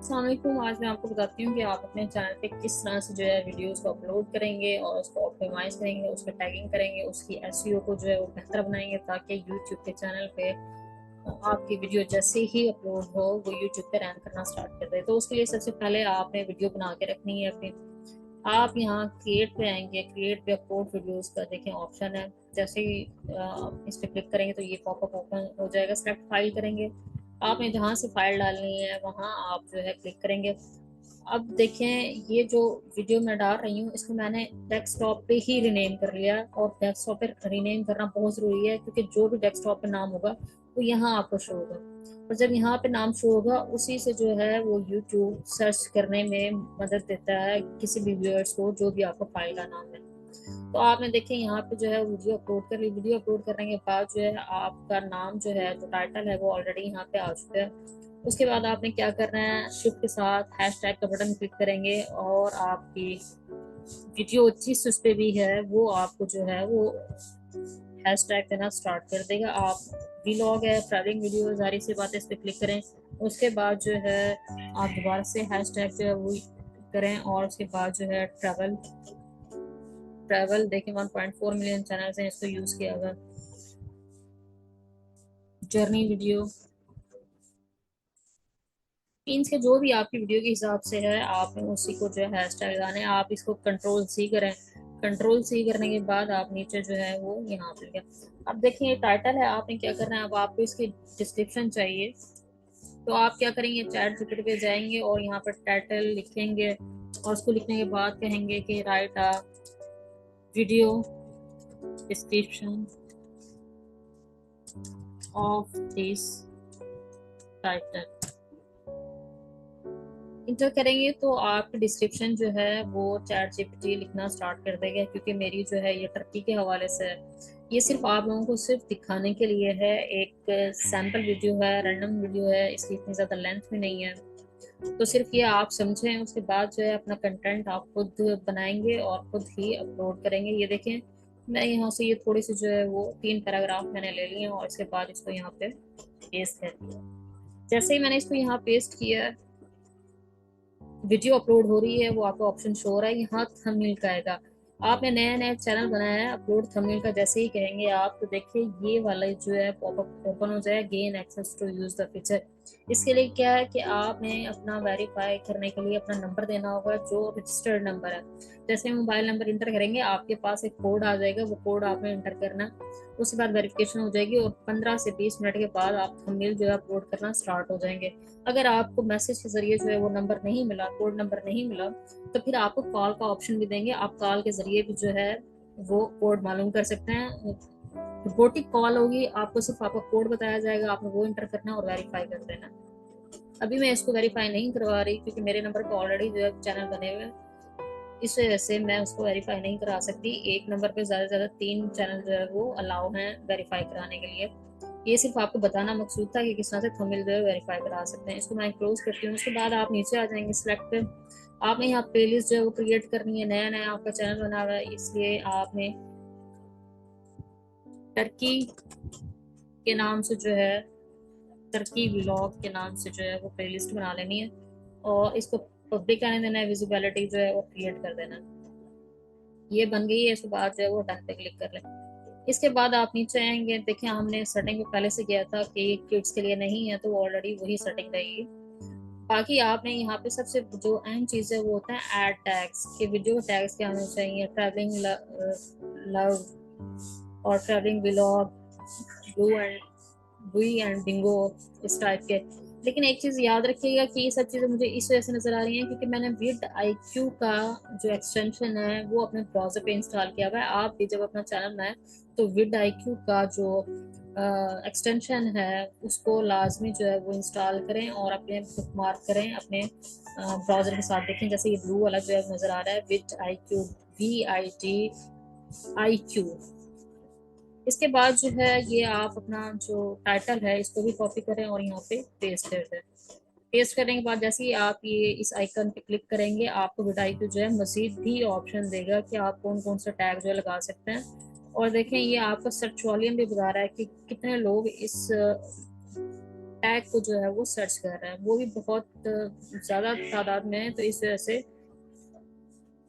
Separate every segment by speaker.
Speaker 1: अस्सलामुअलैकुम। आज मैं आपको बताती हूँ कि आप अपने चैनल पे किस तरह से जो है वीडियोस को अपलोड करेंगे और उसको ऑप्टिमाइज़ करेंगे, उसमें टैगिंग करेंगे, उसकी एसईओ को जो है वो बेहतर बनाएंगे ताकि यूट्यूब के चैनल पे आपकी वीडियो जैसे ही अपलोड हो वो यूट्यूब पे रैंक करना स्टार्ट कर दे। तो उसके लिए सबसे पहले आपने वीडियो बना के रखनी है अपनी। आप यहाँ क्रिएट पे आएंगे, क्रिएट पे अपलोड वीडियोस का देखें ऑप्शन है। जैसे ही इस पर क्लिक करेंगे तो ये पॉपअप ओपन हो जाएगा। सेलेक्ट फाइल करेंगे, आपने जहाँ से फाइल डालनी है वहाँ आप जो है क्लिक करेंगे। अब देखें, ये जो वीडियो मैं डाल रही हूँ इसको मैंने डेस्कटॉप पे ही रीनेम कर लिया, और डेस्कटॉप पे रीनेम करना बहुत ज़रूरी है क्योंकि जो भी डेस्कटॉप पे नाम होगा वो यहाँ आपको शो होगा, और जब यहाँ पे नाम शो होगा उसी से जो है वो यूट्यूब सर्च करने में मदद देता है किसी भी व्यूअर्स को जो भी आपको फाइल का नाम है। तो आपने देखें यहाँ पे जो है वीडियो अपलोड कर ली। वीडियो अपलोड करने के बाद जो है आपका नाम जो है, जो टाइटल है, वो ऑलरेडी यहाँ पे आ चुका है। उसके बाद आपने क्या करना है, शिफ्ट के साथ हैशटैग का बटन क्लिक करेंगे और आपकी वीडियो जिस उस पे भी है वो आपको जो है वो हैशटैग देना स्टार्ट कर देगा। आप व्लॉग है, ट्रैवलिंग वीडियो, जारी सी बात है, इस पर क्लिक करें। उसके बाद जो है आप दोबारा से हैशटैग जो है वो करें, और उसके बाद जो है ट्रैवल ट्रैवल देखें 1.4 मिलियन चैनल्स हैं इसको यूज़ किया हुआ। जर्नी वीडियो, मीन्स के जो भी आपकी वीडियो के हिसाब से है आपने उसी को जो है हैशटैग लगाने हैं। आप इसको कंट्रोल सी करें। कंट्रोल सी करने के बाद आप नीचे जो है वो यहाँ पे लिखें। अब देखिए ये टाइटल है, आपने क्या करना है, अब आपको इसकी डिस्क्रिप्शन चाहिए। तो आप क्या करेंगे, चैट जीपीटी पे जाएंगे और यहाँ पर टाइटल लिखेंगे, और उसको लिखने के बाद कहेंगे कि right a video description of this title. Inter करेंगे तो आपकी डिस्क्रिप्शन जो है वो चैट जीपीटी लिखना स्टार्ट कर देगा, क्योंकि मेरी जो है ये टर्की के हवाले से है। ये सिर्फ आप लोगों को सिर्फ दिखाने के लिए है, एक सैम्पल वीडियो है, रैंडम वीडियो है, इसकी इतनी ज़्यादा लेंथ भी नहीं है। तो सिर्फ ये आप समझें, उसके बाद जो है अपना कंटेंट आप खुद बनाएंगे और खुद ही अपलोड करेंगे। ये देखें, मैं यहाँ से ये थोड़ी सी जो है वो 3 पैराग्राफ मैंने ले लिए और इसके बाद इसको यहाँ पे पेस्ट कर दिया। जैसे ही मैंने इसको यहाँ पेस्ट किया, वीडियो अपलोड हो रही है, वो आपको ऑप्शन शो हो रहा है, यहाँ थंबनेल का आएगा। आपने नया नया चैनल बनाया है, अपलोड थंबनेल का जैसे ही कहेंगे आप तो देखिए ये वाला जो है पॉपअप ओपन हो जाएगा, gain access to use the feature. इसके लिए क्या है कि आपने अपना वेरीफाई करने के लिए अपना नंबर देना होगा जो रजिस्टर्ड नंबर है। जैसे मोबाइल नंबर इंटर करेंगे आपके पास एक कोड आ जाएगा, वो कोड आपने इंटर करना, उसके बाद वेरिफिकेशन हो जाएगी और 15 से 20 मिनट के बाद आप थंबनेल जो है अपलोड करना स्टार्ट हो जाएंगे। अगर आपको मैसेज के जरिए जो है वो नंबर नहीं मिला, कोड नंबर नहीं मिला, तो फिर आपको कॉल का ऑप्शन भी देंगे। आप कॉल के जरिए भी जो है वो कोड मालूम कर सकते हैं। रोबोटिक कॉल होगी, आपको सिर्फ आपका कोड बताया जाएगा, आपने वो इंटर करना और वेरीफाई कर देना। अभी मैं इसको वेरीफाई नहीं करवा रही क्योंकि मेरे नंबर पे ऑलरेडी जो है चैनल बने हुए हैं, इस वजह से मैं उसको वेरीफाई नहीं करा सकती। एक नंबर पे ज़्यादा से ज़्यादा 3 चैनल जो है वो अलाउ हैं वेरीफाई कराने के लिए। ये सिर्फ आपको बताना मकसूद था कि किस तरह से थंबनेल जो है वेरीफाई करा सकते हैं। इसको मैं क्लोज करती हूँ। उसके बाद आप नीचे आ जाएंगे सिलेक्ट पे। आपने यहाँ प्लेलिस्ट जो है वो क्रिएट करनी है। नया नया आपका चैनल बना हुआ है, इसलिए आपने टर्की के नाम से जो है, टर्की व्लॉग के नाम से जो है वो प्लेलिस्ट बना लेनी है, और इसको पब्लिक आने देना है, विजिबिलिटी जो है वो क्रिएट कर देना है। ये बन गई है। इसके बाद जो है वो डन पे क्लिक कर लें। इसके बाद आप नीचे आएंगे, देखिए हमने सेटिंग पहले से किया था कि किड्स के लिए नहीं है, तो ऑलरेडी वही सेटिंग रहेगी। बाकी आपने यहाँ पे सबसे जो अहम चीज़ है वो होता है ऐड टैग्स, कि वीडियो टैग्स क्या होने चाहिए, ट्रैवलिंग लव और travelling vlog, blue and Bui and Bingo, इस टाइप के। लेकिन एक चीज़ याद रखिएगा कि ये सब चीज़ें मुझे इस वजह से नज़र आ रही हैं क्योंकि मैंने विड आई क्यू का जो एक्सटेंशन है वो अपने ब्राउज़र पे इंस्टॉल किया हुआ है। आप भी जब अपना चैनल बनाएं तो विड आई क्यू का जो एक्सटेंशन है उसको लाजमी जो है वो इंस्टॉल करें और अपने बुक मार्क करें अपने ब्राउज़र के साथ। देखें जैसे ये ब्लू वाला जो है नज़र आ रहा है, विड आई क्यू, VID IQ। इसके बाद जो है ये आप अपना जो टाइटल है इसको भी कॉपी करें और यहाँ पे पेस्ट कर दें। पेस्ट करने के बाद जैसे ही आप ये इस आइकन पे क्लिक करेंगे आपको विडाई को जो है मजीद भी ऑप्शन देगा कि आप कौन कौन सा टैग जो है लगा सकते हैं। और देखें ये आपका सर्च वॉल्यूम भी बता रहा है कि कितने लोग इस टैग को जो है वो सर्च कर रहा है, वो भी बहुत ज़्यादा तादाद में है। तो इस वजह से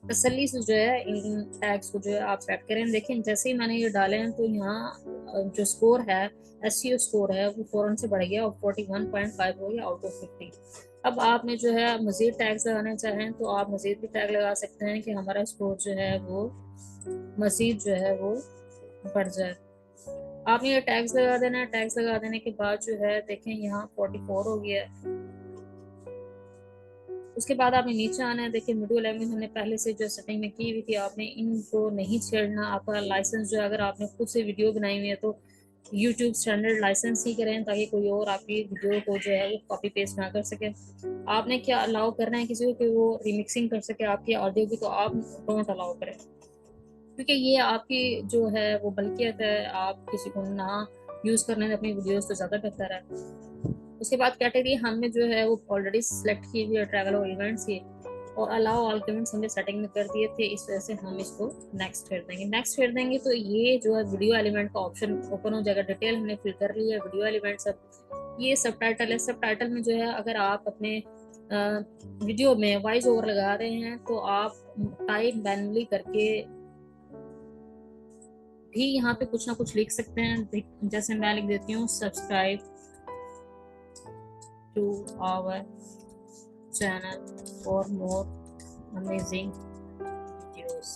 Speaker 1: तसल्ली से जो है इन टैग्स को जो है आप सेट करें। देखें जैसे ही मैंने ये डाले हैं तो यहाँ जो स्कोर है, एसईओ स्कोर है, वो फ़ौरन से बढ़ गया और 41.5 हो गया आउट ऑफ 50। अब आपने जो है मज़ीद टैग्स लगाने चाहें तो आप मज़ीद भी टैग लगा सकते हैं कि हमारा स्कोर जो है वो मज़ीद जो है वो बढ़ जाए। आपने ये टैग्स लगा देना है। टैग्स लगा देने के बाद जो है देखें यहाँ 44 हो गया है। उसके बाद आपने नीचे आना है। देखिए वीडियो लैंग्वेज हमने पहले से जो सेटिंग में की हुई थी, आपने इनको नहीं छेड़ना। आपका लाइसेंस जो है, अगर आपने खुद से वीडियो बनाई हुई है तो यूट्यूब स्टैंडर्ड लाइसेंस ही करें ताकि कोई और आपकी वीडियो को जो है वो कॉपी पेस्ट ना कर सके। आपने क्या अलाउ करना है किसी को कि वो रिमिक्सिंग कर सके आपकी ऑडियो की, तो आप डोंट अलाउ करें, क्योंकि ये आपकी जो है वो बल्कियत है। आप किसी को ना यूज़ करने से अपनी वीडियोस तो ज़्यादा बेहतर है। उसके बाद कैटेगरी हमने जो है वो ऑलरेडी सेलेक्ट की हुई है, ट्रैवल और इवेंट्स की, और अलाउ ऑल पेमेंट्स हमने सेटिंग में कर दिए थे। इस वजह से हम इसको नेक्स्ट कर देंगे। नेक्स्ट कर देंगे तो ये जो है वीडियो एलिमेंट का ऑप्शन ओपन हो जाएगा। डिटेल हमने फिल कर लिया है, वीडियो एलिमेंट सब। ये सब टाइटल है। सब टाइटल में जो है अगर आप अपने वीडियो में वॉइस ओवर लगा रहे हैं तो आप टाइप मैनुअली करके भी यहाँ पे कुछ ना कुछ लिख सकते हैं। जैसे मैं लिख देती हूँ, subscribe to our channel for more amazing videos।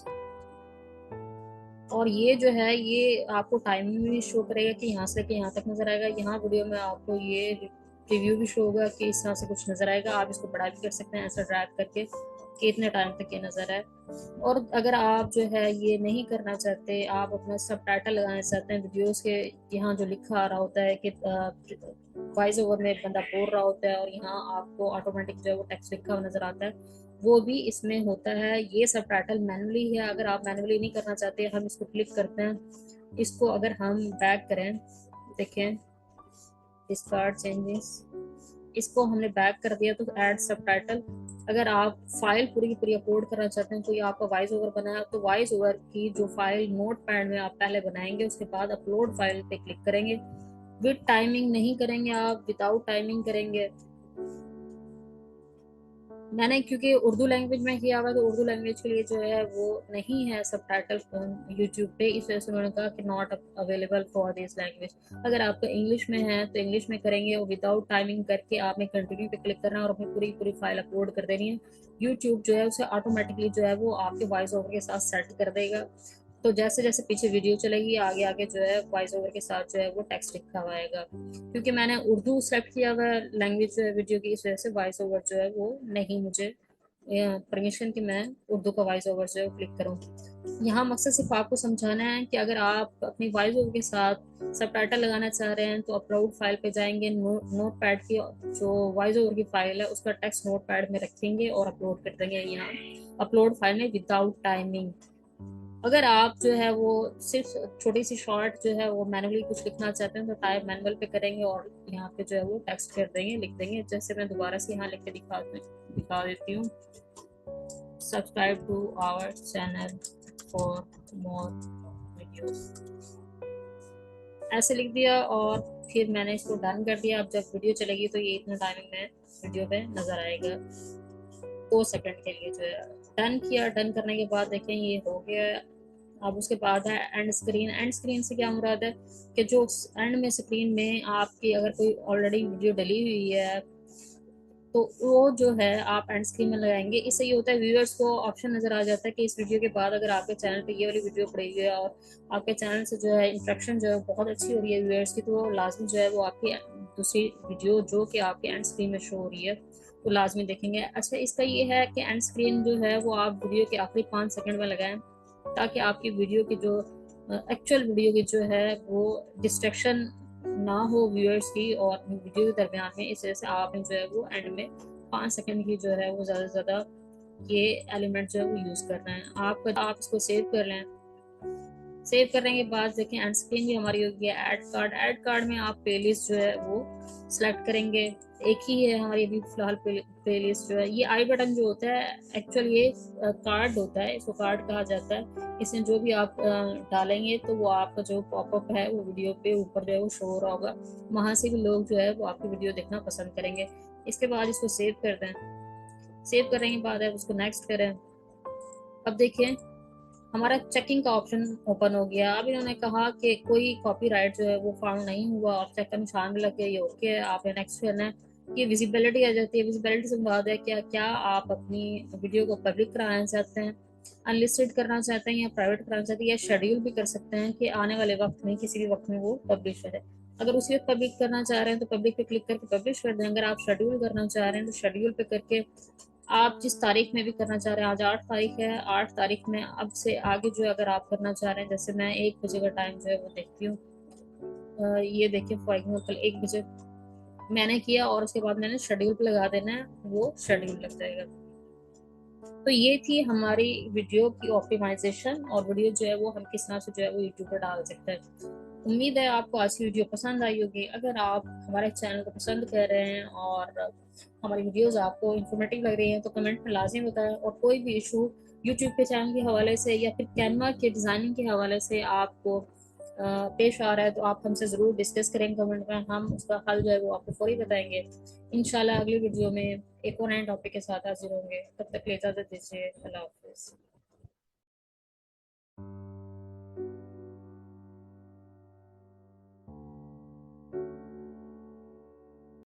Speaker 1: और ये जो है ये आपको टाइमिंग भी शो करेगा कि यहाँ से लेके यहाँ तक नजर आएगा। यहाँ वीडियो में आपको ये रिव्यू भी शो होगा कि इस तरह से कुछ नजर आएगा। आप इसको बड़ा भी कर सकते हैं ऐसा ड्रैग करके कि इतने टाइम तक ये नजर आए। और अगर आप जो है ये नहीं करना चाहते, आप अपना सब टाइटल लगाना चाहते हैं वीडियोस के, यहाँ जो लिखा आ रहा होता है कि वॉइस ओवर में बंदा बोल रहा होता है और यहाँ आपको ऑटोमेटिक जो है वो टेक्स्ट लिखा हुआ नजर आता है, वो भी इसमें होता है। ये सब टाइटल मैनुअली है। अगर आप मैनुअली नहीं करना चाहते, हम इसको क्लिक करते हैं। इसको अगर हम बैक करें, देखें डिस्कार्ड चेंजेस, इसको हमने बैक कर दिया तो ऐड सब टाइटल। अगर आप फाइल पूरी की पूरी अपलोड करना चाहते हैं, कोई आपका वॉइस ओवर बनाया तो वॉइस ओवर की जो फाइल नोट पैड में आप पहले बनाएंगे, उसके बाद अपलोड फाइल पे क्लिक करेंगे। विद टाइमिंग नहीं करेंगे, आप विदाउट टाइमिंग करेंगे। मैंने क्योंकि उर्दू लैंग्वेज में किया हुआ तो उर्दू लैंग्वेज के लिए जो है वो नहीं है सब टाइटल यूट्यूब पे, इस वजह से उन्होंने कहा कि not available for this language. अगर आपका इंग्लिश में है तो इंग्लिश में करेंगे और विदाउट टाइमिंग करके आपने कंटिन्यू पे क्लिक करना है और अपनी पूरी पूरी फाइल अपलोड कर देनी है। यूट्यूब जो है उसे ऑटोमेटिकली जो है वो आपके वॉइस ओवर के साथ सेट कर देगा। तो जैसे जैसे पीछे वीडियो चलेगी आगे आगे जो है वॉइस ओवर के साथ जो है वो टेक्स्ट लिखा हुआ आएगा। क्योंकि मैंने उर्दू सेलेक्ट किया हुआ लैंग्वेज जो है वीडियो की, इस वजह से वॉइस ओवर जो है वो नहीं मुझे परमिशन कि मैं उर्दू का वॉइस ओवर जो है क्लिक करूँ। यहाँ मकसद सिर्फ आपको समझाना है कि अगर आप अपनी वॉइस ओवर के साथ सब टाइटल लगाना चाह रहे हैं तो अपलोड फाइल पे जाएंगे, नोट पैड की जो वॉइस ओवर की फाइल है उसका टेक्स्ट नोट पैड में रखेंगे और अपलोड कर देंगे यहाँ अपलोड फाइल में विदाउट टाइमिंग। अगर आप जो है वो सिर्फ छोटी सी शॉर्ट जो है वो मैनुअली कुछ लिखना चाहते हैं तो टाइप मैनुअल पे करेंगे और यहाँ पे जो है वो टेक्स्ट कर देंगे, लिख देंगे। जैसे मैं दोबारा से यहाँ लिख के दिखा देती हूँ, subscribe to our channel for more videos, ऐसे लिख दिया और फिर मैंने इसको डन कर दिया। अब जब वीडियो चलेगी तो ये इतना टाइमिंग में वीडियो पे नजर आएगा, 2 सेकंड के लिए जो है। डन किया, डन करने के बाद देखें ये हो गया। अब उसके बाद है एंड स्क्रीन। एंड स्क्रीन से क्या मुराद है कि जो एंड में स्क्रीन में आपकी अगर कोई ऑलरेडी वीडियो डली हुई है तो वो जो है आप एंड स्क्रीन में लगाएंगे। इससे ये होता है व्यूअर्स को ऑप्शन नजर आ जाता है कि इस वीडियो के बाद अगर आपके चैनल पे ये वाली वीडियो पड़ी हुई है और आपके चैनल से जो है इंट्रैक्शन जो है बहुत अच्छी हो रही है व्यूअर्स की, तो लाजमी जो है वो आपकी दूसरी वीडियो जो कि आपके एंड स्क्रीन में शो हो रही है तो लाजमी देखेंगे। अच्छा, इसका ये है कि एंड स्क्रीन जो है वो आप वीडियो के आखिरी 5 सेकंड में लगाएं ताकि आपकी वीडियो की जो एक्चुअल वीडियो की जो है वो डिस्ट्रैक्शन ना हो व्यूअर्स की और वीडियो के दरमियान में। इस वजह से आपने जो है वो एंड में 5 सेकंड की जो है वो ज़्यादा से ज़्यादा ये एलिमेंट जो है वो यूज़ करना है। आप इसको सेव कर लें। सेव करने के बाद देखें एंड स्क्रीन भी हमारी हो गई है। ऐड कार्ड में आप प्लेलिस्ट जो है वो सिलेक्ट करेंगे एक ही है हमारी अभी फिलहाल प्लेलिस्ट जो है। ये आई बटन जो होता है एक्चुअली ये कार्ड होता है, इसको कार्ड कहा जाता है। इसमें जो भी आप डालेंगे तो वो आपका जो पॉपअप है वो वीडियो पे ऊपर जो है वो शो हो रहा होगा, वहां से भी लोग जो है वो आपकी वीडियो देखना पसंद करेंगे। इसके बाद इसको सेव कर दें। सेव करने के बाद है उसको नेक्स्ट करें। अब देखिए हमारा चेकिंग का ऑप्शन ओपन हो गया। अब इन्होंने कहा कि कोई कॉपीराइट जो है वो फाउंड नहीं हुआ और चेक का निशान भी लग गया, ये ओके है। आपने नेक्स्ट करना है। ये विजिबिलिटी आ जाती है। विजिबिलिटी से मुराद है क्या क्या आप अपनी वीडियो को पब्लिक कराना चाहते हैं, अनलिस्टेड करना चाहते हैं या प्राइवेट कराना चाहते हैं, या शेड्यूल भी कर सकते हैं कि आने वाले वक्त में किसी भी वक्त में वो पब्लिश हो जाए। अगर उसी वक्त पब्लिक करना चाह रहे हैं तो पब्लिक पे क्लिक करके पब्लिश कर दें। अगर आप शेड्यूल करना चाह रहे हैं तो शेड्यूल पे करके आप जिस तारीख में भी करना चाह रहे हैं, आज 8 तारीख है, 8 तारीख में अब से आगे जो अगर आप करना चाह रहे हैं, जैसे मैं 1 बजे का टाइम जो है वो देखती हूँ। ये देखिए फॉर एग्जाम्पल 1 बजे मैंने किया और उसके बाद मैंने शेड्यूल पे लगा देना है, वो शेड्यूल लग जाएगा। तो ये थी हमारी वीडियो की ऑप्टिमाइजेशन, और वीडियो जो है वो हम किस तरह से जो है वो यूट्यूब पर डाल सकते हैं। उम्मीद है आपको आज की वीडियो पसंद आई होगी। अगर आप हमारे चैनल को पसंद कर रहे हैं और हमारी वीडियोस आपको इन्फॉर्मेटिव लग रही हैं तो कमेंट में लाजिम बताएं। और कोई भी इशू यूट्यूब के चैनल के हवाले से या फिर कैनवा के डिज़ाइनिंग के हवाले से आपको पेश आ रहा है तो आप हमसे ज़रूर डिस्कस करें कमेंट में, हम उसका हल जो है वो आपको फौरी बताएंगे। इंशाल्लाह अगली वीडियो में एक और नए टॉपिक के साथ हाजिर होंगे। तब तक के लिए इजाज़त दीजिए। अल्लाह हाफिज़।